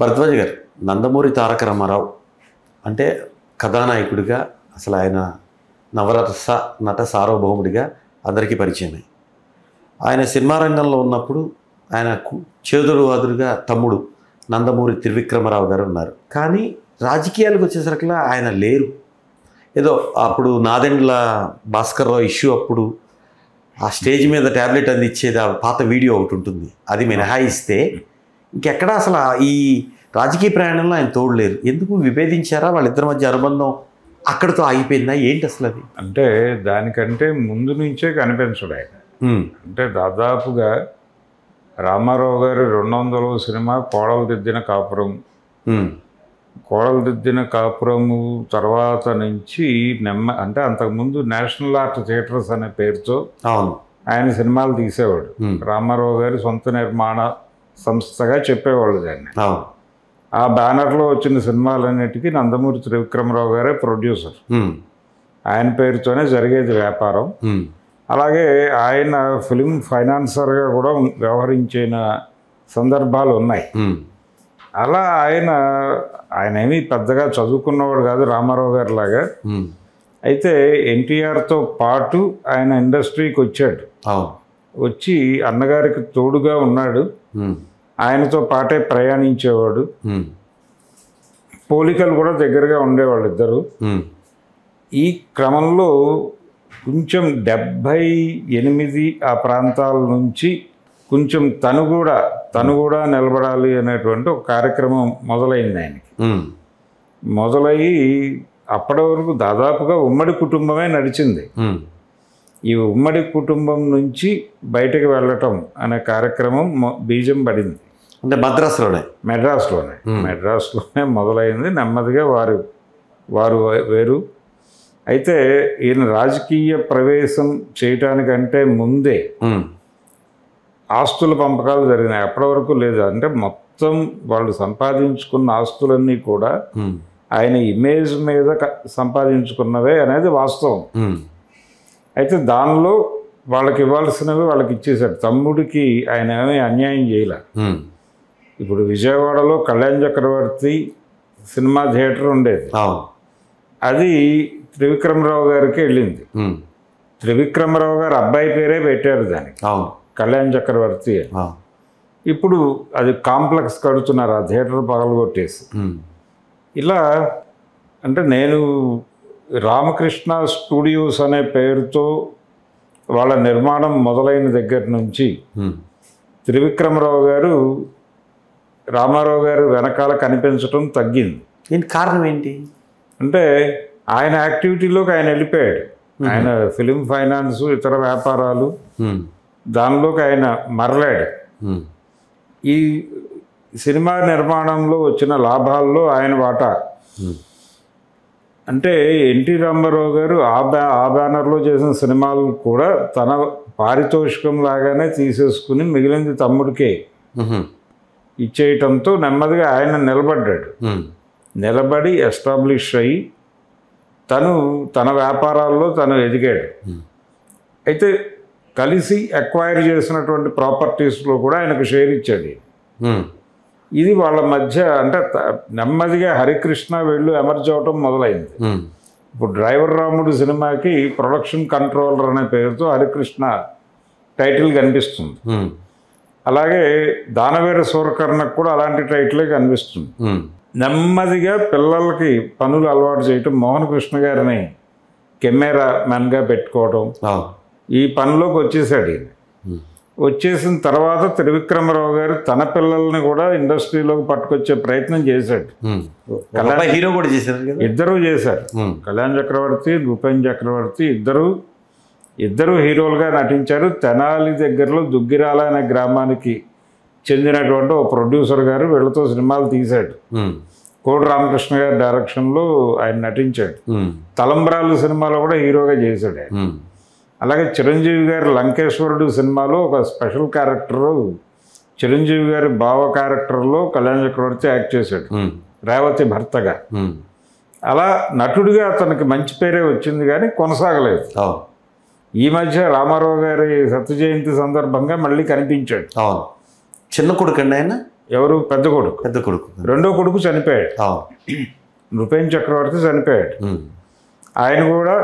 భరద్వాజ్ గారు, నందమూరి తారక రామారావు అంటే కథానాయకుడిగా అసలు ఆయన నవరస నట సార్వభౌముడిగా అందరికీ పరిచయమే. ఆయన సినిమా రంగంలో ఉన్నప్పుడు ఆయన చేదురు వాదురుగా తమ్ముడు నందమూరి త్రివిక్రమరావు గారు ఉన్నారు. కానీ రాజకీయాలకు వచ్చేసరికలా ఆయన లేరు. ఏదో అప్పుడు నాదెండ్ల భాస్కర్రావు ఇష్యూ అప్పుడు ఆ స్టేజ్ మీద ట్యాబ్లెట్ అందించేది ఆ పాత వీడియో ఒకటి ఉంటుంది, అది మినహాయిస్తే ఇంకెక్కడా అసలు ఈ రాజకీయ ప్రయాణంలో ఆయన తోడలేరు. ఎందుకు విభేదించారా? వాళ్ళిద్దరి మధ్య అనుబంధం అక్కడితో ఆగిపోయిందా ఏంటి అసలు అది? అంటే దానికంటే ముందు నుంచే కనిపించడు ఆయన. అంటే దాదాపుగా రామారావు గారు 200వ సినిమా కోడలు దిద్దిన కాపురం, కోడలు దిద్దిన కాపురము తర్వాత నుంచి అంటే అంతకుముందు నేషనల్ ఆర్ట్ థియేటర్స్ అనే పేరుతో ఆయన సినిమాలు తీసేవాడు. రామారావు గారి సొంత నిర్మాణ సంస్థగా చెప్పేవాళ్ళు దాన్ని. ఆ బ్యానర్లో వచ్చిన సినిమాలన్నిటికీ నందమూరి త్రివిక్రమరావు గారే ప్రొడ్యూసర్. ఆయన పేరుతోనే జరిగేది వ్యాపారం. అలాగే ఆయన ఫిలిం ఫైనాన్సర్గా కూడా వ్యవహరించిన సందర్భాలు ఉన్నాయి. అలా ఆయన ఏమీ పెద్దగా చదువుకున్నవాడు కాదు రామారావు గారి లాగా. అయితే ఎన్టీఆర్తో పాటు ఆయన ఇండస్ట్రీకి వచ్చాడు. వచ్చి అన్నగారికి తోడుగా ఉన్నాడు, ఆయనతో పాటే ప్రయాణించేవాడు. పోలికలు కూడా దగ్గరగా ఉండేవాళ్ళు ఇద్దరు. ఈ క్రమంలో కొంచెం 78 ఆ ప్రాంతాల నుంచి కొంచెం తను కూడా నిలబడాలి అనేటువంటి ఒక కార్యక్రమం మొదలైంది ఆయనకి. మొదలయ్యి అప్పటి వరకు దాదాపుగా ఉమ్మడి కుటుంబమే నడిచింది. ఈ ఉమ్మడి కుటుంబం నుంచి బయటకు వెళ్ళటం అనే కార్యక్రమం బీజం పడింది. అంటే మెడ్రాస్లోనే మొదలైంది. నెమ్మదిగా వారు వేరు. అయితే ఈయన రాజకీయ ప్రవేశం చేయటానికంటే ముందే ఆస్తుల పంపకాలు జరిగినాయి. అప్పటి వరకు లేదు. అంటే మొత్తం వాళ్ళు సంపాదించుకున్న ఆస్తులన్నీ కూడా ఆయన ఇమేజ్ మీద సంపాదించుకున్నవే అనేది వాస్తవం. అయితే దానిలో వాళ్ళకి ఇవ్వాల్సినవి వాళ్ళకి ఇచ్చేశాడు. తమ్ముడికి ఆయన ఏమీ అన్యాయం చేయలే. ఇప్పుడు విజయవాడలో కళ్యాణ్ చక్రవర్తి సినిమా థియేటర్ ఉండేది. అది త్రివిక్రమరావు గారికి వెళ్ళింది. త్రివిక్రమరావు గారు అబ్బాయి పేరే పెట్టారు దానికి, కళ్యాణ్ చక్రవర్తి. ఇప్పుడు అది కాంప్లెక్స్ కడుతున్నారు, ఆ థియేటర్ పగలగొట్టేసి. ఇలా అంటే నేను రామకృష్ణ స్టూడియోస్ అనే పేరుతో వాళ్ళ నిర్మాణం మొదలైన దగ్గర నుంచి త్రివిక్రమరావు గారు రామారావు గారు వెనకాల కనిపించడం తగ్గింది. దీనికి కారణం ఏంటి అంటే ఆయన యాక్టివిటీలోకి ఆయన వెళ్ళిపోయాడు. ఆయన ఫిలిం ఫైనాన్స్, ఇతర వ్యాపారాలు, దానిలోకి ఆయన మరలాడు. ఈ సినిమా నిర్మాణంలో వచ్చిన లాభాల్లో ఆయన వాటా. అంటే ఎన్టీ రామారావు గారు ఆ బ్యానర్లో చేసిన సినిమాలు కూడా తన పారితోషికం లాగానే తీసేసుకుని మిగిలింది తమ్ముడికే ఇచ్చేయటంతో నెమ్మదిగా ఆయన నిలబడ్డాడు. నిలబడి ఎస్టాబ్లిష్ అయ్యి తన వ్యాపారాల్లో తను ఎదిగాడు. అయితే కలిసి అక్వైర్ చేసినటువంటి ప్రాపర్టీస్లో కూడా ఆయనకు షేర్ ఇచ్చాడు. ఇది వాళ్ళ మధ్య అంటే నెమ్మదిగా హరికృష్ణ వెళ్ళు ఎమర్జ్ అవటం మొదలైంది. ఇప్పుడు డ్రైవర్ రాముడు సినిమాకి ప్రొడక్షన్ కంట్రోలర్ అనే పేరుతో హరికృష్ణ టైటిల్ కనిపిస్తుంది. అలాగే దానవీర సూరకర్ణకు కూడా అలాంటి టైటిలే కనిపిస్తుంది. నెమ్మదిగా పిల్లలకి పనులు అలవాటు చేయటం, మోహన్ కృష్ణ గారిని కెమెరా మ్యాన్గా పెట్టుకోవటం, ఈ పనిలోకి వచ్చేసాడు. వచ్చేసిన తర్వాత త్రివిక్రమరావు గారు తన పిల్లల్ని కూడా ఇండస్ట్రీలోకి పట్టుకొచ్చే ప్రయత్నం చేశాడు. హీరో కూడా చేశారు, ఇద్దరూ చేశారు. కళ్యాణ్ చక్రవర్తి, భూపేన్ చక్రవర్తి ఇద్దరు హీరోలుగా నటించారు. తెనాలి దగ్గరలో దుగ్గిరాల అనే గ్రామానికి చెందినటువంటి ఒక ప్రొడ్యూసర్ గారు వీళ్ళతో సినిమాలు తీశాడు. కోడి రామకృష్ణ గారి డైరెక్షన్లో ఆయన నటించాడు. తలంబ్రాలు సినిమాలో కూడా హీరోగా చేశాడు ఆయన. అలాగే చిరంజీవి గారి లంకేశ్వరుడు సినిమాలో ఒక స్పెషల్ క్యారెక్టరు, చిరంజీవి గారి బావ క్యారెక్టర్లో కళ్యాణ్ చక్రవర్తి యాక్ట్ చేశాడు, రేవతి భర్తగా. అలా నటుడిగా అతనికి మంచి పేరే వచ్చింది, కానీ కొనసాగలేదు. ఈ మధ్య రామారావు గారి శత జయంతి సందర్భంగా మళ్ళీ కనిపించాడు. చిన్న కొడుకు అండి ఆయన. ఎవరు? పెద్ద కొడుకు. పెద్ద కొడుకు. రెండో కొడుకు చనిపోయాడు. నృపేన్ చక్రవర్తి చనిపోయాడు. ఆయన కూడా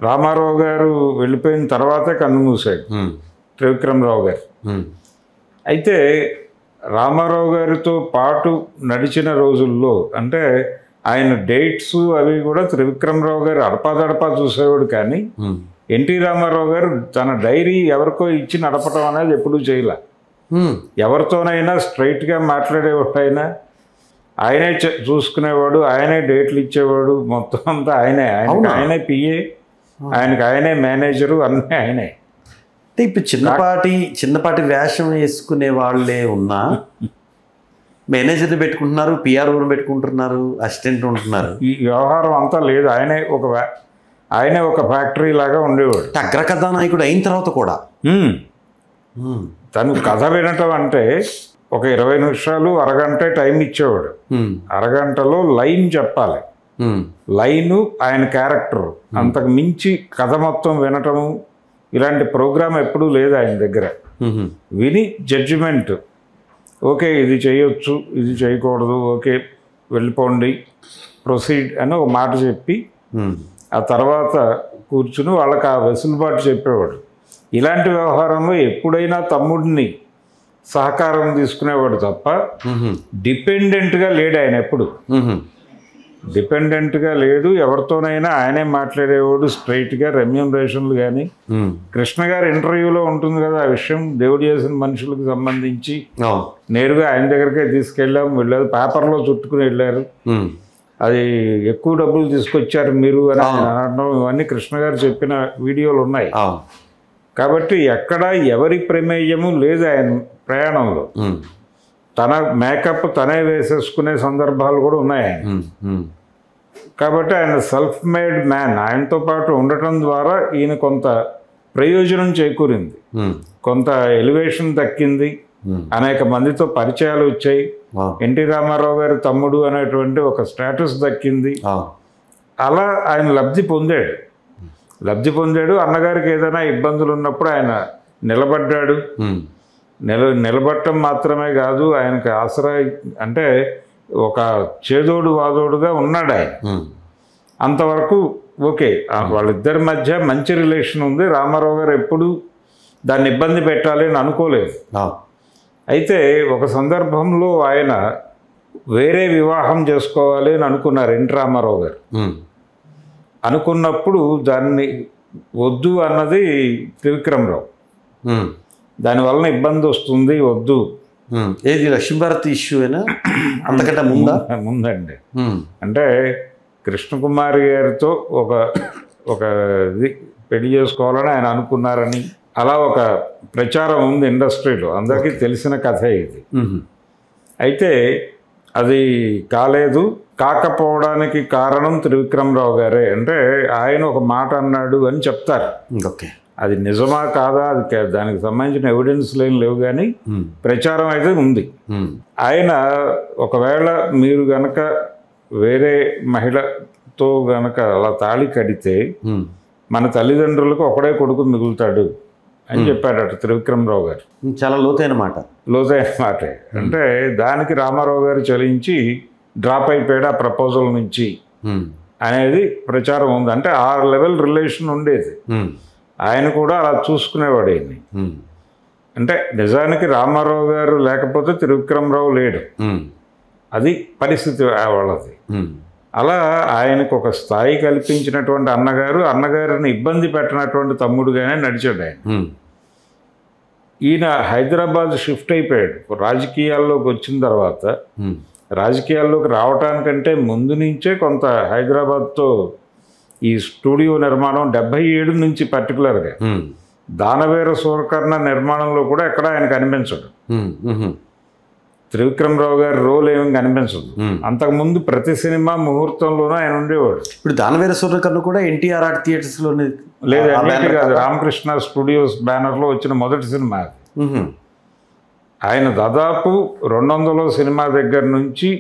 రామారావు గారు వెళ్ళిపోయిన తర్వాతే కన్ను మూసాడు, త్రివిక్రమరావు గారు. అయితే రామారావు గారితో పాటు నడిచిన రోజుల్లో అంటే ఆయన డేట్స్ అవి కూడా త్రివిక్రమరావు గారు అడపాదడపా చూసేవాడు. కానీ ఎన్టీ రామారావు గారు తన డైరీ ఎవరికో ఇచ్చి నడపటం అనేది ఎప్పుడూ చేయలే. ఎవరితోనైనా స్ట్రైట్గా మాట్లాడేవాడైనా ఆయనే చూసుకునేవాడు, ఆయనే డేట్లు ఇచ్చేవాడు. మొత్తం అంతా ఆయనే. ఆయనే పిఏ, ఆయనకి ఆయనే మేనేజరు, అన్నీ ఆయనే. అంటే ఇప్పుడు చిన్నపాటి వేషం వేసుకునే వాళ్ళే ఉన్నా మేనేజర్ని పెట్టుకుంటున్నారు, పిఆర్ఓని పెట్టుకుంటున్నారు, అసిస్టెంట్ ఉంటున్నారు. ఈ వ్యవహారం అంతా లేదు. ఆయనే ఒక ఫ్యాక్టరీ లాగా ఉండేవాడు. అగ్ర కథానాయకుడు అయిన తర్వాత కూడా తను కథ వినటం అంటే ఒక 20 నిమిషాలు అరగంట టైం ఇచ్చేవాడు. అరగంటలో లైన్ చెప్పాలి. లైను ఆయన క్యారెక్టర్. అంతకు మించి కథ మొత్తం వినటము ఇలాంటి ప్రోగ్రామ్ ఎప్పుడూ లేదు ఆయన దగ్గర. విని జడ్జిమెంట్, ఓకే ఇది చేయొచ్చు, ఇది చేయకూడదు, ఓకే వెళ్ళిపోండి, ప్రొసీడ్ అని ఒక మాట చెప్పి ఆ తర్వాత కూర్చుని వాళ్ళకి ఆ వెసులుబాటు చెప్పేవాడు. ఇలాంటి వ్యవహారంలో ఎప్పుడైనా తమ్ముడిని సహకారం తీసుకునేవాడు తప్ప డిపెండెంట్గా లేడు ఆయన. ఎప్పుడు డిపెండెంట్గా లేడు. ఎవరితోనైనా ఆయనే మాట్లాడేవాడు స్ట్రైట్గా. రెమ్యూనరేషన్లు కానీ కృష్ణ గారి ఇంటర్వ్యూలో ఉంటుంది కదా ఆ విషయం, దేవుడు చేసిన మనుషులకు సంబంధించి నేరుగా ఆయన దగ్గరికే తీసుకెళ్ళాం. వెళ్ళారు, పేపర్లో చుట్టుకుని వెళ్ళారు. అది ఎక్కువ డబ్బులు తీసుకొచ్చారు మీరు అని అనడం, ఇవన్నీ కృష్ణ గారు చెప్పిన వీడియోలు ఉన్నాయి. కాబట్టి ఎక్కడ ఎవరి ప్రమేయము లేదు ఆయన ప్రయాణంలో. తన మేకప్ తనే వేసేసుకునే సందర్భాలు కూడా ఉన్నాయి ఆయన. కాబట్టి ఆయన సెల్ఫ్ మేడ్ మ్యాన్. ఆయనతో పాటు ఉండటం ద్వారా ఈయన కొంత ప్రయోజనం చేకూరింది, కొంత ఎలివేషన్ దక్కింది, అనేక మందితో పరిచయాలు వచ్చాయి. ఎన్టీ రామారావు గారి తమ్ముడు అనేటువంటి ఒక స్టేటస్ దక్కింది. అలా ఆయన లబ్ధి పొందాడు. అన్నగారికి ఏదైనా ఇబ్బందులు ఉన్నప్పుడు ఆయన నిలబడ్డాడు. నిలబడటం మాత్రమే కాదు, ఆయనకు ఆసరా అంటే ఒక చేదోడు వాదోడుగా ఉన్నాడు ఆయన. అంతవరకు ఓకే. వాళ్ళిద్దరి మధ్య మంచి రిలేషన్ ఉంది. రామారావు గారు ఎప్పుడు దాన్ని ఇబ్బంది పెట్టాలి అని అనుకోలేదు. అయితే ఒక సందర్భంలో ఆయన వేరే వివాహం చేసుకోవాలి అని అనుకున్నారు ఎన్టీ రామారావు గారు. అనుకున్నప్పుడు దాన్ని వద్దు అన్నది త్రివిక్రమరావు. దానివలన ఇబ్బంది వస్తుంది, వద్దు. ఏది లక్ష్మీభారతి ఇష్యూ అయినా అంతకంటే ముందండి. అంటే కృష్ణకుమారి గారితో ఒక ఇది పెళ్లి చేసుకోవాలని ఆయన అనుకున్నారని అలా ఒక ప్రచారం ఉంది ఇండస్ట్రీలో, అందరికీ తెలిసిన కథే ఇది. అయితే అది కాలేదు. కాకపోవడానికి కారణం త్రివిక్రమరావు గారే. అంటే ఆయన ఒక మాట అన్నాడు అని చెప్తారు. ఓకే, అది నిజమా కాదా అది దానికి సంబంధించిన ఎవిడెన్స్ లేవు, కానీ ప్రచారం అయితే ఉంది. ఆయన ఒకవేళ మీరు గనక వేరే మహిళతో గనక అలా తాళి కడితే మన తల్లిదండ్రులకు ఒకడే కొడుకు మిగులుతాడు అని చెప్పాడట త్రివిక్రమరావు గారు. చాలా లోతైన మాటే. అంటే దానికి రామారావు గారు చలించి డ్రాప్ అయిపోయాడు ఆ ప్రపోజల్ నుంచి అనేది ప్రచారం ఉంది. అంటే ఆ లెవెల్ రిలేషన్ ఉండేది. ఆయన కూడా అలా చూసుకునేవాడు ఆయన్ని. అంటే నిజానికి రామారావు గారు లేకపోతే త్రివిక్రమరావు లేడు. అది పరిస్థితి వాళ్ళది. అలా ఆయనకు ఒక స్థాయి కల్పించినటువంటి అన్నగారిని ఇబ్బంది పెట్టినటువంటి తమ్ముడుగానే నడిచాడు ఆయన. ఈయన హైదరాబాద్ షిఫ్ట్ అయిపోయాడు. రాజకీయాల్లోకి వచ్చిన తర్వాత, రాజకీయాల్లోకి రావటానికంటే ముందు నుంచే కొంత హైదరాబాద్తో ఈ స్టూడియో నిర్మాణం 77 నుంచి పర్టికులర్గా దానవేర సూరకర్ణ నిర్మాణంలో కూడా ఎక్కడ ఆయన కనిపించడు. త్రివిక్రమరావు గారి రోల్ ఏమి కనిపించదు. అంతకుముందు ప్రతి సినిమా ముహూర్తంలోనూ ఆయన ఉండేవాడు. ఇప్పుడు దానవేర సూరకర్ణ కూడా ఎన్టీఆర్ ఆర్ట్ థియేటర్స్లోనే లేదు, అన్నిటి కాదు, రామకృష్ణ స్టూడియోస్ బ్యానర్లో వచ్చిన మొదటి సినిమా. ఆయన దాదాపు 200 సినిమా దగ్గర నుంచి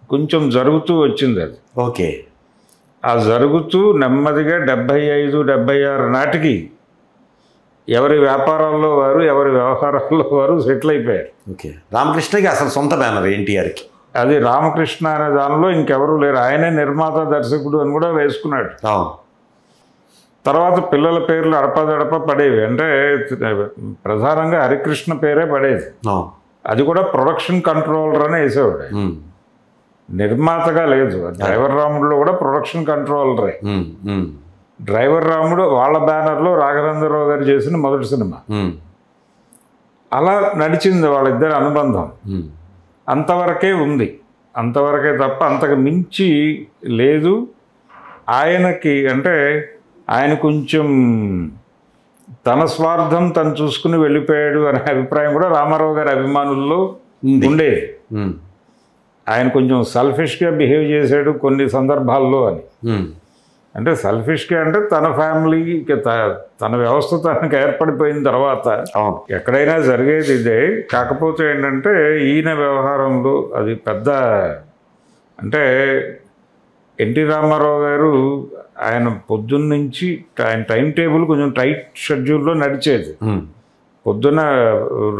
కొంచెం జరుగుతూ వచ్చింది అది. ఓకే, ఆ జరుగుతూ నెమ్మదిగా 75, 76 నాటికి ఎవరి వ్యాపారాల్లో వారు, ఎవరి వ్యవహారాల్లో వారు సెటిల్ అయిపోయారు. ఓకే. రామకృష్ణకి అసలు సొంత బ్యానర్ ఎన్టీఆర్కి. అది రామకృష్ణ అనే దానిలో ఇంకెవరు లేరు, ఆయనే నిర్మాత దర్శకుడు అని కూడా వేసుకున్నాడు. తర్వాత పిల్లల పేర్లు అడపదడప పడేవి. అంటే ప్రధానంగా హరికృష్ణ పేరే పడేది. అది కూడా ప్రొడక్షన్ కంట్రోలర్ అని వేసేవాడు, నిర్మాతగా లేదు. డ్రైవర్ రాముడులో కూడా ప్రొడక్షన్ కంట్రోలరే. డ్రైవర్ రాముడు వాళ్ళ బ్యానర్లో రాఘవేంద్రరావు గారు చేసిన మొదటి సినిమా. అలా నడిచింది వాళ్ళిద్దరి అనుబంధం. అంతవరకే ఉంది, అంతవరకే తప్ప అంతకు మించి లేదు. ఆయనకి అంటే ఆయన కొంచెం తన స్వార్థం తను చూసుకుని వెళ్ళిపోయాడు అనే అభిప్రాయం కూడా రామారావు గారి అభిమానుల్లో ఉండేది. ఆయన కొంచెం సెల్ఫిష్గా బిహేవ్ చేశాడు కొన్ని సందర్భాల్లో అని. అంటే సెల్ఫిష్గా అంటే తన ఫ్యామిలీకి తన వ్యవస్థ తనకు ఏర్పడిపోయిన తర్వాత ఎక్కడైనా జరిగేది ఇదే. కాకపోతే ఏంటంటే ఈయన వ్యవహారంలో అది పెద్ద అంటే ఎన్టీ రామారావు గారు ఆయన పొద్దున్నుంచి ఆయన టైం టేబుల్ కొంచెం టైట్ షెడ్యూల్లో నడిచేది. పొద్దున్న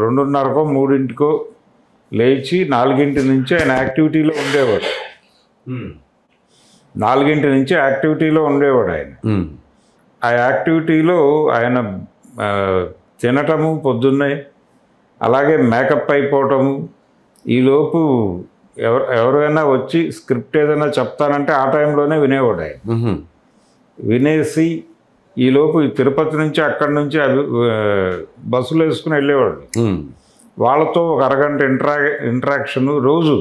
2:30కో 3 లేచి 4 నుంచి ఆయన యాక్టివిటీలో ఉండేవాడు. 4 నుంచి యాక్టివిటీలో ఉండేవాడు ఆయన. ఆ యాక్టివిటీలో ఆయన తినటము పొద్దున్నే, అలాగే మేకప్ అయిపోవటము, ఈలోపు ఎవరైనా వచ్చి స్క్రిప్ట్ ఏదైనా చెప్తానంటే ఆ టైంలోనే వినేవాడు ఆయన. వినేసి ఈలోపు తిరుపతి నుంచి అక్కడి నుంచి బస్సులు వేసుకుని వెళ్ళేవాడు. వాళ్ళతో ఒక అరగంట ఇంటరాక్షన్ రోజు.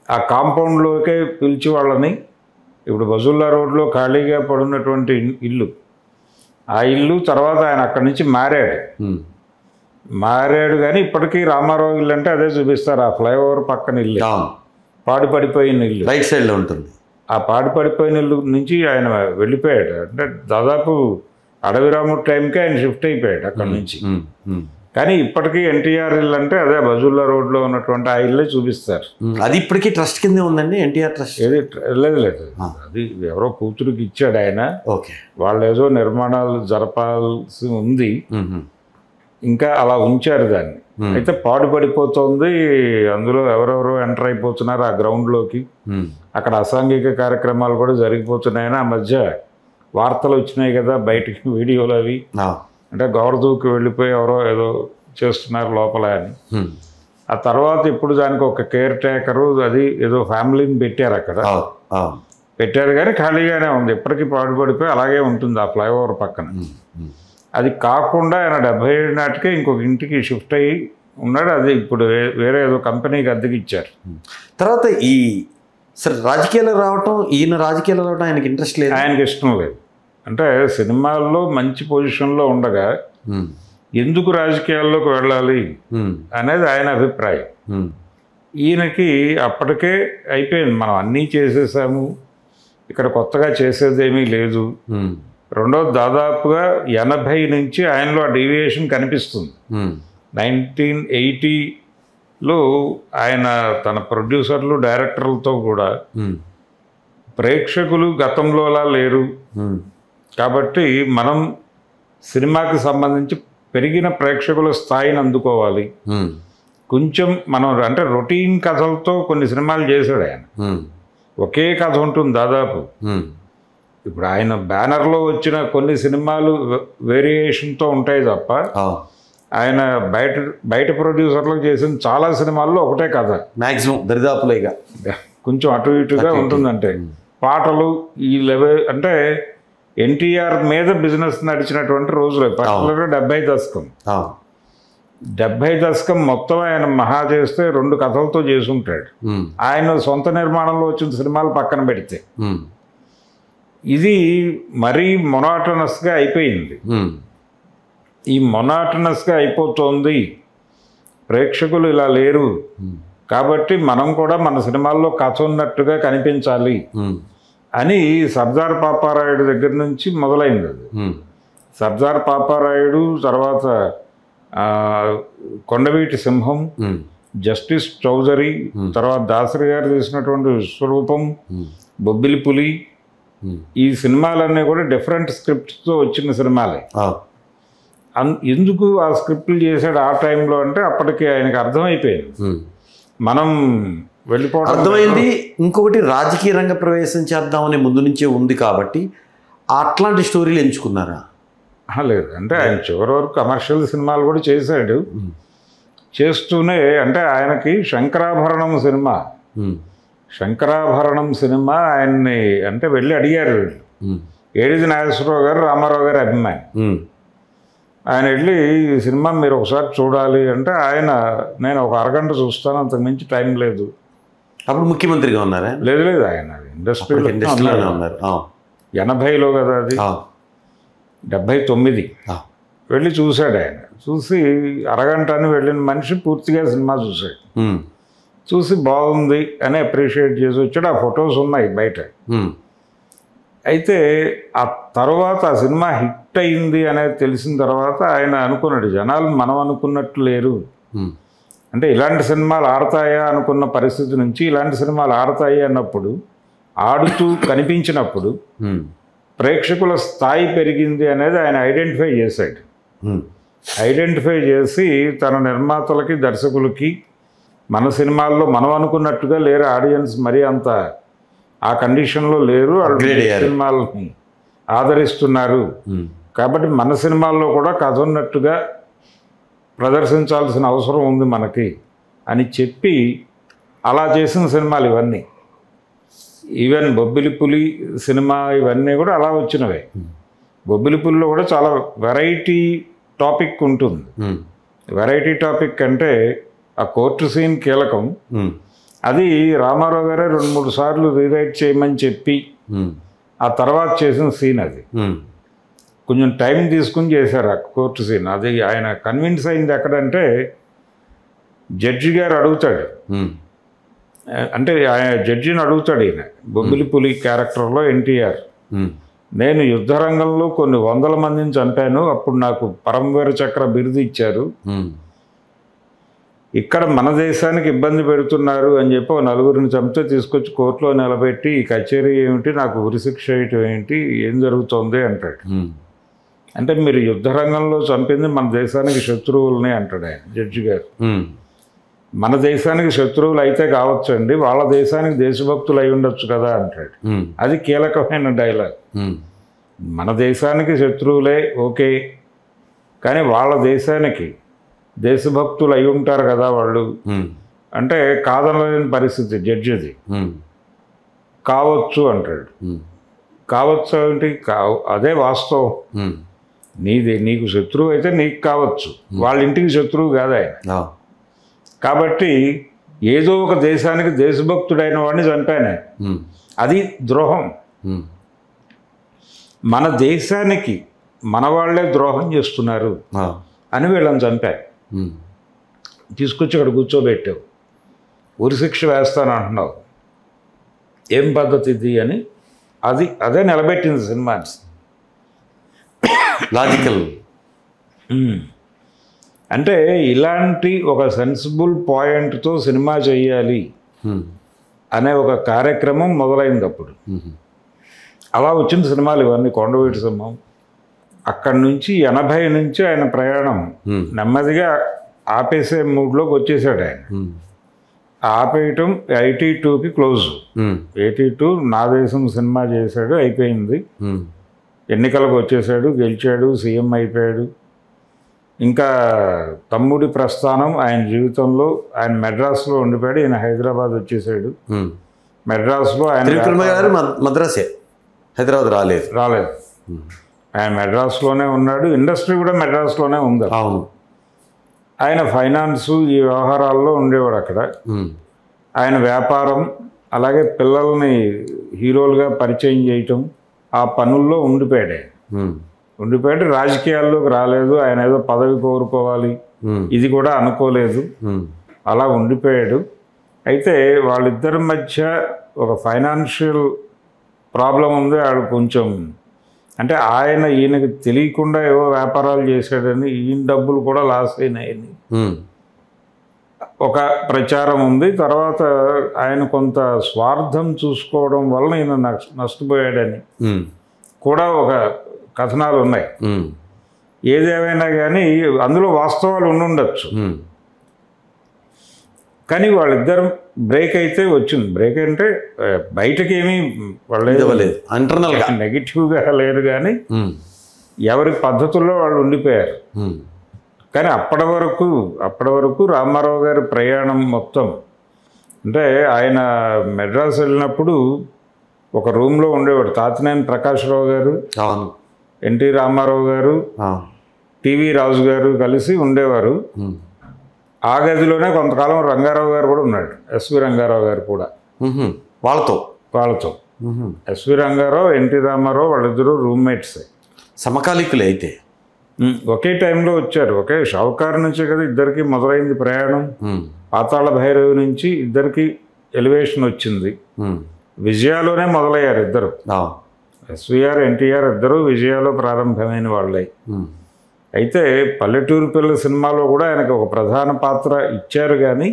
ఆ కాంపౌండ్లోకే పిలిచి వాళ్ళని, ఇప్పుడు బజుల్లా రోడ్లో ఖాళీగా పడున్నటువంటి ఇల్లు, ఆ ఇల్లు తర్వాత ఆయన అక్కడి నుంచి మారాడు కానీ ఇప్పటికీ రామారావు ఇల్లు అంటే అదే చూపిస్తారు. ఆ ఫ్లైఓవర్ పక్కన ఇల్లు, పాడిపడిపోయిన ఇల్లు, రైట్ సైడ్లో ఉంటుంది. ఆ పాడిపడిపోయిన ఇల్లు నుంచి ఆయన వెళ్ళిపోయాడు. అంటే దాదాపు అడవిరాముడు టైంకి ఆయన షిఫ్ట్ అయిపోయాడు అక్కడి నుంచి. కానీ ఇప్పటికీ ఎన్టీఆర్ ఇల్లు అంటే అదే బజుల్లా రోడ్లో ఉన్నటువంటి ఆ ఇల్లే చూపిస్తారు. అది ఇప్పటికీ ట్రస్ట్ కింద ఉందండి, ఎన్టీఆర్ ట్రస్ట్. లేదు అది ఎవరో కూతురికి ఇచ్చాడు ఆయన. ఓకే. వాళ్ళు ఏదో నిర్మాణాలు జరపాల్సి ఉంది, ఇంకా అలా ఉంచారు దాన్ని. అయితే పాడుపడిపోతుంది, అందులో ఎవరెవరో ఎంటర్ అయిపోతున్నారు ఆ గ్రౌండ్లోకి. అక్కడ అసాంఘిక కార్యక్రమాలు కూడా జరిగిపోతున్నాయని ఆ మధ్య వార్తలు వచ్చినాయి కదా బయటికి, వీడియోలు అవి. అంటే గౌరదూకి వెళ్ళిపోయి ఎవరో ఏదో చేస్తున్నారు లోపల అని. ఆ తర్వాత ఇప్పుడు దానికి ఒక కేర్ టేకరు, అది ఏదో ఫ్యామిలీని పెట్టారు అక్కడ. పెట్టారు కానీ ఖాళీగానే ఉంది, ఇప్పటికీ పాడుపడిపోయి అలాగే ఉంటుంది ఆ ఫ్లైఓవర్ పక్కన. అది కాకుండా ఆయన 77 నాటికే ఇంకొక ఇంటికి షిఫ్ట్ అయ్యి ఉన్నాడు. అది ఇప్పుడు వేరే ఏదో కంపెనీకి అద్దెకి ఇచ్చారు. తర్వాత ఈ సరే రాజకీయాలు రావటం, ఈయన రాజకీయాలు రావటం ఆయనకి ఇంట్రెస్ట్ లేదు, ఆయనకి ఇష్టం లేదు. అంటే సినిమాల్లో మంచి పొజిషన్లో ఉండగా ఎందుకు రాజకీయాల్లోకి వెళ్ళాలి అనేది ఆయన అభిప్రాయం. ఈయనకి అప్పటికే అయిపోయింది, మనం అన్నీ చేసేసాము, ఇక్కడ కొత్తగా చేసేదేమీ లేదు. రెండోది దాదాపుగా 80 నుంచి ఆయనలో ఆ డీవియేషన్ కనిపిస్తుంది. 1980లో ఆయన తన ప్రొడ్యూసర్లు డైరెక్టర్లతో కూడా ప్రేక్షకులు గతంలో అలా లేరు కాబట్టి మనం సినిమాకి సంబంధించి పెరిగిన ప్రేక్షకుల స్థాయిని అందుకోవాలి, కొంచెం మనం అంటే రొటీన్ కథలతో కొన్ని సినిమాలు చేశాడు ఆయన. ఒకే కథ ఉంటుంది దాదాపు. ఇప్పుడు ఆయన బ్యానర్లో వచ్చిన కొన్ని సినిమాలు వేరియేషన్తో ఉంటాయి తప్ప ఆయన బయట ప్రొడ్యూసర్లకు చేసిన చాలా సినిమాల్లో ఒకటే కథ, మ్యాక్సిమం దరిదాపులో ఇక కొంచెం అటు ఇటుగా ఉంటుందంటే. పాటలు ఈ లెవెల్ అంటే ఎన్టీఆర్ మీద బిజినెస్ నడిచినటువంటి రోజులు పర్టికులర్గా 70 దశకం. 70 దశకం మొత్తం ఆయన మహా చేస్తే 2 కథలతో చేసుంటాడు. ఆయన సొంత నిర్మాణంలో వచ్చిన సినిమాలు పక్కన పెడితే ఇది మరీ మొనాటనస్గా అయిపోయింది. ఈ మొనాటనస్గా అయిపోతుంది, ప్రేక్షకులు ఇలా లేరు కాబట్టి మనం కూడా మన సినిమాల్లో కథ ఉన్నట్టుగా కనిపించాలి అని సర్దార్ పాపారాయుడు దగ్గర నుంచి మొదలైంది అది. సర్దార్ పాపారాయుడు తర్వాత కొండవీటి సింహం, జస్టిస్ చౌదరి, తర్వాత దాసరి గారు చేసినటువంటి విశ్వరూపం, బొబ్బిలి పులి, ఈ సినిమాలన్నీ కూడా డిఫరెంట్ స్క్రిప్ట్స్తో వచ్చిన సినిమాలే. ఎందుకు ఆ స్క్రిప్ట్లు చేశాడు ఆ టైంలో అంటే అప్పటికి ఆయనకు అర్థమైపోయింది మనం వెళ్ళిపోవడం. అర్థమైంది. ఇంకొకటి రాజకీయ రంగ ప్రవేశం చేద్దామని ముందు నుంచే ఉంది కాబట్టి అట్లాంటి స్టోరీలు ఎంచుకున్నారా? లేదు, అంటే ఆయన చివరి వరకు కమర్షియల్ సినిమాలు కూడా చేశాడు. చేస్తూనే అంటే ఆయనకి శంకరాభరణం సినిమా ఆయన్ని అంటే వెళ్ళి అడిగారు వీళ్ళు. ఏడిది నాగేశ్వరరావు గారు రామారావు గారి అభిమాని. ఆయన వెళ్ళి ఈ సినిమా మీరు ఒకసారి చూడాలి అంటే నేను ఒక అరగంట చూస్తాను, అంతకు మించి టైం లేదు. అప్పుడు ముఖ్యమంత్రిగా ఉన్నారా? లేదు, ఆయన ఇండస్ట్రీలో ఉన్నారు. 80లో కదా అది, 79 వెళ్ళి చూశాడు. ఆయన చూసి అరగంట అని వెళ్ళిన మనిషి పూర్తిగా సినిమా చూశాడు. చూసి బాగుంది అని అప్రిషియేట్ చేసి వచ్చాడు. ఆ ఫొటోస్ ఉన్నాయి బయట. అయితే ఆ తర్వాత ఆ సినిమా హిట్ అయింది అనేది తెలిసిన తర్వాత ఆయన అనుకున్నాడు, జనాలు మనం అనుకున్నట్టు లేరు. అంటే ఇలాంటి సినిమాలు ఆడతాయా అనుకున్న పరిస్థితి నుంచి ఇలాంటి సినిమాలు ఆడతాయి అన్నప్పుడు, ఆడుతూ కనిపించినప్పుడు ప్రేక్షకుల స్థాయి పెరిగింది అనేది ఆయన ఐడెంటిఫై చేశాడు. ఐడెంటిఫై చేసి తన నిర్మాతలకి, దర్శకులకి మన సినిమాల్లో మనం అనుకున్నట్టుగా లేరు ఆడియన్స్, మరీ అంత ఆ కండిషన్లో లేరు, సినిమాలని ఆదరిస్తున్నారు. కాబట్టి మన సినిమాల్లో కూడా కథ ఉన్నట్టుగా ప్రదర్శించాల్సిన అవసరం ఉంది మనకి అని చెప్పి అలా చేసిన సినిమాలు ఇవన్నీ. ఈవెన్ బొబ్బిలి పులి సినిమా ఇవన్నీ కూడా అలా వచ్చినవే. బొబ్బిలి పులిలో కూడా చాలా వెరైటీ టాపిక్ ఉంటుంది. వెరైటీ టాపిక్ అంటే ఆ కోర్టు సీన్ కీలకం. అది రామారావు గారే 2-3 సార్లు రీరైట్ చేయమని చెప్పి ఆ తర్వాత చేసిన సీన్. అది కొంచెం టైం తీసుకుని చేశారు ఆ కోర్టు సీన్. అది ఆయన కన్విన్స్ అయింది ఎక్కడంటే, జడ్జి గారు అడుగుతాడు, అంటే ఆయన జడ్జిని అడుగుతాడు ఈయన, బొబ్బిలి పులి క్యారెక్టర్లో ఎన్టీఆర్, నేను యుద్ధ రంగంలో కొన్ని 100 మందిని చంపాను, అప్పుడు నాకు పరమవీర చక్ర బిరుదు ఇచ్చారు, ఇక్కడ మన దేశానికి ఇబ్బంది పెడుతున్నారు అని చెప్పి 4 చంపితే తీసుకొచ్చి కోర్టులో నిలబెట్టి ఈ కచేరీ ఏమిటి, నాకు ఉరిశిక్ష వేయటం ఏంటి, ఏం జరుగుతుంది అంటాడు. అంటే మీరు యుద్ధ రంగంలో చంపింది మన దేశానికి శత్రువులనే అంటాడు ఆయన, జడ్జి గారు. మన దేశానికి శత్రువులు అయితే కావచ్చండి, వాళ్ళ దేశానికి దేశభక్తులు అయి ఉండొచ్చు కదా అంటాడు. అది కీలకమైన డైలాగ్. మన దేశానికి శత్రువులే ఓకే, కానీ వాళ్ళ దేశానికి దేశభక్తులు అయి ఉంటారు కదా వాళ్ళు అంటే కాదనలేని పరిస్థితి జడ్జిది. కావచ్చు అంటాడు. కావచ్చు అంటే అదే వాస్తవం. నీకు శత్రువు అయితే నీకు కావచ్చు, వాళ్ళ ఇంటికి శత్రువు కాదు ఆయన. కాబట్టి ఏదో ఒక దేశానికి దేశభక్తుడైన వాడిని చంపాను, అది ద్రోహం. మన దేశానికి మన వాళ్ళే ద్రోహం చేస్తున్నారు అని వీళ్ళని చంపారు. తీసుకొచ్చి ఇక్కడ కూర్చోబెట్టావు, ఉరిశిక్ష వేస్తాను అంటున్నావు, ఏం పద్ధతి ఇది అని అదే నిలబెట్టింది సినిమాని. లాజికల్. అంటే ఇలాంటి ఒక సెన్సిబుల్ పాయింట్తో సినిమా చేయాలి అనే ఒక కార్యక్రమం మొదలైంది అప్పుడు. అలా వచ్చిన సినిమాలు ఇవన్నీ. కొండవీటి సింహం, అక్కడి నుంచి 80 నుంచి ఆయన ప్రయాణం నెమ్మదిగా ఆపేసే మూడ్లోకి వచ్చేసాడు ఆయన. ఆపేయటం 82కి క్లోజ్. 82 నా దేశం సినిమా చేశాడు, అయిపోయింది. ఎన్నికలకు వచ్చేసాడు, గెలిచాడు, సీఎం అయిపోయాడు. ఇంకా తమ్ముడి ప్రస్థానం ఆయన జీవితంలో, ఆయన మెడ్రాస్లో ఉండిపోయాడు, ఈయన హైదరాబాద్ వచ్చేసాడు. మెడ్రాస్లో ఆయన మద్రాసే, హైదరాబాద్ రాలేదు. ఆయన మెడ్రాస్లోనే ఉన్నాడు, ఇండస్ట్రీ కూడా మెడ్రాస్లోనే ఉంది. అవును. ఆయన ఫైనాన్సు ఈ వ్యవహారాల్లో ఉండేవాడు అక్కడ. ఆయన వ్యాపారం, అలాగే పిల్లల్ని హీరోలుగా పరిచయం చేయటం, ఆ పనుల్లో ఉండిపోయాడు. ఉండిపోయాడు, రాజకీయాల్లోకి రాలేదు. ఆయన ఏదో పదవి కోరుకోవాలి ఇది కూడా అనుకోలేదు, అలా ఉండిపోయాడు. అయితే వాళ్ళిద్దరి మధ్య ఒక ఫైనాన్షియల్ ప్రాబ్లం ఉంది. ఆడు కొంచెం అంటే ఈయనకి తెలియకుండా ఏవో వ్యాపారాలు చేశాడని ఈయన డబ్బులు కూడా లాస్ అయినాయని ఒక ప్రచారం ఉంది. తర్వాత ఆయన కొంత స్వార్థం చూసుకోవడం వలన ఈయన నష్టపోయాడని కూడా ఒక కథనాలు ఉన్నాయి. ఏదేమైనా కానీ అందులో వాస్తవాలు ఉండుండొచ్చు. కానీ వాళ్ళిద్దరు బ్రేక్ అయితే వచ్చింది. బ్రేక్ అంటే బయటకి ఏమీ వాళ్ళు ఇంటర్నల్గా నెగిటివ్గా లేరు, కానీ ఎవరి పద్ధతుల్లో వాళ్ళు ఉండిపోయారు. కానీ అప్పటి వరకు రామారావు గారి ప్రయాణం మొత్తం అంటే ఆయన మెడ్రాస్ వెళ్ళినప్పుడు ఒక రూమ్లో ఉండేవాడు. తాతినేని ప్రకాశ్రావు గారు, ఎన్టీ రామారావు గారు, టీవీ రాజు గారు కలిసి ఉండేవారు. ఆ గదిలోనే కొంతకాలం రంగారావు గారు కూడా ఉన్నాడు, ఎస్వి రంగారావు గారు కూడా వాళ్ళతో. ఎస్వి రంగారావు, ఎన్టీ రామారావు వాళ్ళిద్దరూ రూమ్మేట్సే, సమకాలీకులే. అయితే ఒకే టైంలో వచ్చారు. ఒకే షావుకారు నుంచే కదా ఇద్దరికి మొదలైంది ప్రయాణం. పాతాళ భైరవి నుంచి ఇద్దరికి ఎలివేషన్ వచ్చింది. విజయాలోనే మొదలయ్యారు ఇద్దరు. ఎస్విఆర్, ఎన్టీఆర్ ఇద్దరు విజయాలో ప్రారంభమైన వాళ్ళే. అయితే పల్లెటూరు పిల్ల సినిమాలో కూడా ఆయనకు ఒక ప్రధాన పాత్ర ఇచ్చారు, కానీ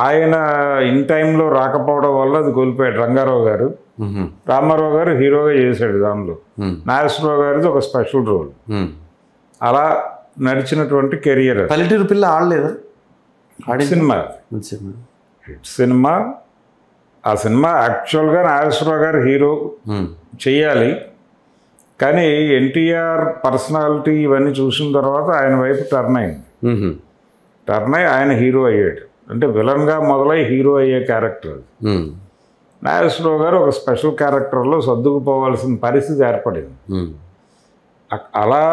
ఆయన ఇన్ టైంలో రాకపోవడం వల్ల అది కోల్పోయాడు రంగారావు గారు. రామారావు గారు హీరోగా చేశాడు దానిలో. నాగేశ్వరరావు గారిది ఒక స్పెషల్ రోల్. అలా నడిచినటువంటి కెరియర్. పల్లెటూరు పిల్ల ఆడలేదా? సినిమా ఆ సినిమా యాక్చువల్గా నాగేశ్వరరావు గారు హీరో చెయ్యాలి, కానీ ఎన్టీఆర్ పర్సనాలిటీ ఇవన్నీ చూసిన తర్వాత ఆయన వైపు టర్న్ అయ్యి ఆయన హీరో అయ్యాడు. అంటే విలన్గా మొదలై హీరో అయ్యే క్యారెక్టర్. నాగేశ్వరరావు గారు ఒక స్పెషల్ క్యారెక్టర్లో సర్దుకుపోవాల్సిన పరిస్థితి ఏర్పడింది. అలా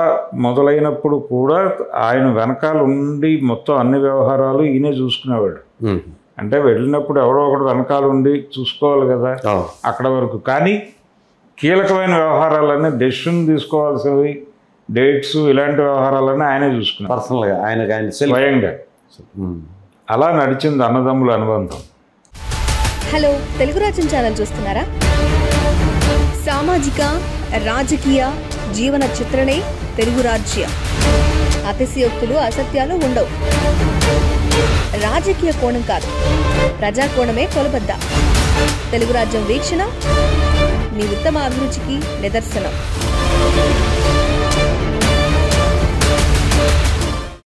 మొదలైనప్పుడు కూడా ఆయన వెనకాల ఉండి మొత్తం అన్ని వ్యవహారాలు ఈయనే చూసుకునేవాడు. అంటే వెళ్ళినప్పుడు ఎవరో ఒకడు వెనకాల ఉండి చూసుకోవాలి కదా అక్కడ వరకు. కానీ కీలకమైన వ్యవహారాలన్నీ, డెసిషన్ తీసుకోవాల్సినవి, డేట్స్, ఇలాంటి వ్యవహారాలన్నీ ఆయనే చూసుకున్నారు పర్సనల్గా, ఆయన స్వయంగా. అలా నడిచింది అన్నదమ్ముల అనుబంధం. హలో, తెలుగు రాజ్యం ఛానల్ చూస్తున్నారా? సామాజిక, రాజకీయ, జీవన చిత్రణే తెలుగు రాజ్యం. అతిశయోక్తులు, అసత్యాలు ఉండవు. రాజకీయ కోణం కాదు, ప్రజా కోణమే కొలబద్ద. తెలుగు రాజ్యం వీక్షణ మీ ఉత్తమ అభిరుచికి నిదర్శనం.